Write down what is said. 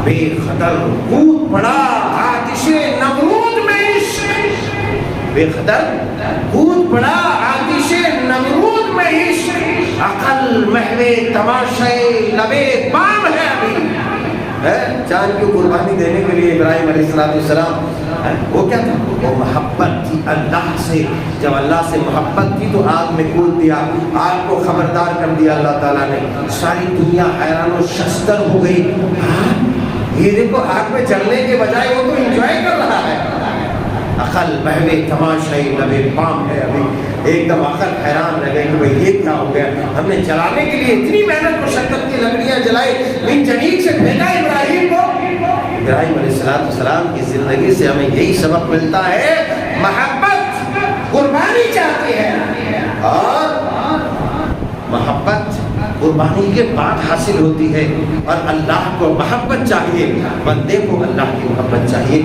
بے خطر کود پڑا آتش نمرود میں عشق، بے خطر کود پڑا آتش نمرود میں عشق، عقل محو تماشائے لبے بام ہے ابھی۔ چاند کی قربانی دینے کے لیے ابراہیم علیہ السلام وہ کیا تھا؟ وہ محبت تھی اللہ سے، جب اللہ سے محبت تھی تو آگ میں کود دیا، آگ کو خبردار کر دیا اللہ تعالیٰ نے، ساری دنیا حیران و شستر ہو گئی، یہ دیکھو آگ میں جلنے کے بجائے وہ تو انجوائے کر رہا ہے۔ عقل بہوے تماشائی لبے پام ہے ابھی، ایک دم عقل حیران رہ گئے کہ بھئی یہ کیا ہو گیا، ہم نے جلانے کے لیے اتنی محنت مشقت کی لکڑیاں جلائی، ان جنیک سے بھیجا ابراہیم کو۔ ابراہیم علیہ السلام کی زندگی سے ہمیں یہی سبق ملتا ہے، محبت قربانی چاہتی ہے، اور محبت قربانی کے بعد حاصل ہوتی ہے، اور اللہ کو محبت چاہیے، بندے کو اللہ کی محبت چاہیے۔